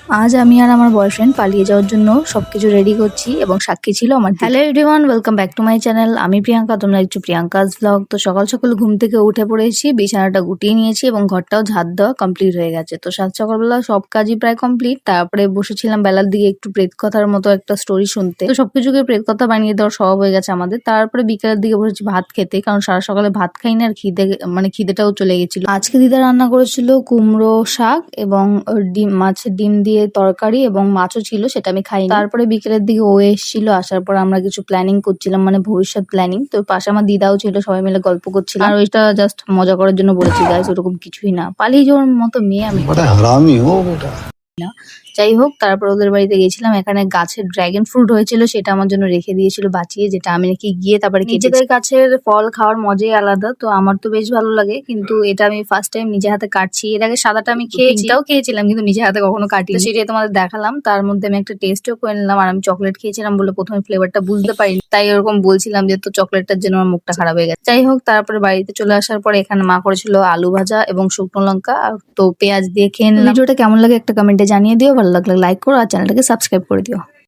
আজ আমি আর আমার বয়ফ্রেন্ড পালিয়ে যাওয়ার জন্য সবকিছু রেডি করছি এবং সাক্ষী ছিল আমার দিদি। Hello everyone, welcome back to my channel. আমি প্রিয়াঙ্কা, তোমরা একটু প্রিয়াঙ্কাস ব্লগ। তো সকাল সকাল ঘুম থেকে উঠে পড়েছি, বিছানাটা গুটিয়ে নিয়েছি এবং ঘরটাও ঝাড় দেওয়া কমপ্লিট হয়ে গেছে। তো সাত সকালবেলা সব কাজই প্রায় কমপ্লিট। তারপরে বসেছিলাম বেলার দিকে একটু প্রেত কথার মতো একটা স্টোরি শুনতে। তো সবকিছুকে প্রেত কথা বানিয়ে দেওয়ার স্বভাব হয়ে গেছে আমাদের। তারপরে বিকেলের দিকে বসেছি ভাত খেতে, কারণ সারা সকালে ভাত খাই না আর খিদেটাও চলে গেছিল। আজকে দিদা রান্না করেছিল কুমড়ো শাক এবং মাছের ডিম দিয়ে তরকারি এবং মাছও ছিল, সেটা আমি খাইনি। তারপরে বিকেলের দিকে ও এসেছিল, আসার পর আমরা কিছু প্ল্যানিং করছিলাম, মানে ভবিষ্যৎ প্ল্যানিং। তো পাশে আমার দিদাও ছিল, সবাই মিলে গল্প করছিলাম। আর ওইটা জাস্ট মজা করার জন্য বলেছি গাইস, ওরকম কিছুই না। পালিয়ে যাওয়ার মতো মেয়ে আমি না। যাই হোক, তারপর ওদের বাড়িতে গেছিলাম। এখানে গাছের ড্রাগন ফ্রুট হয়েছিল, সেটা আমার জন্য রেখে দিয়েছিল বাঁচিয়ে, যেটা আমি নাকি গিয়ে তারপরে নিজেদের গাছের ফল খাওয়ার মজাই আলাদা। তো আমার তো বেশ ভালো লাগে, কিন্তু এটা আমি ফার্স্ট টাইম নিজে হাতে কাটছি। এর আগে সাদাটা আমি খেয়েছিলাম, কিন্তু নিজে হাতে কখনো কাটিনি। সেটাই তোমাদের দেখালাম। তার মধ্যে আমি একটা টেস্টও করে নিলাম। আর আমি চকলেট খেয়েছিলাম বলে প্রথমে ফ্লেভারটা বুঝতে পারিনি, তাই ওরকম বলছিলাম যে তো চকলেটটার জন্য আমার মুখটা খারাপ হয়ে গেছে। যাই হোক, তারপরে বাড়িতে চলে আসার পরে এখানে মা করেছিল আলু ভাজা এবং শুকনো লঙ্কা, তো পেঁয়াজ দিয়ে খেয়ে নিলাম। ভিডিওটা কেমন লাগে একটা কমেন্টে জানিয়ে দিও। ভালো লাগলে লাইক করো আর চ্যানেলটাকে সাবস্ক্রাইব করে দিও।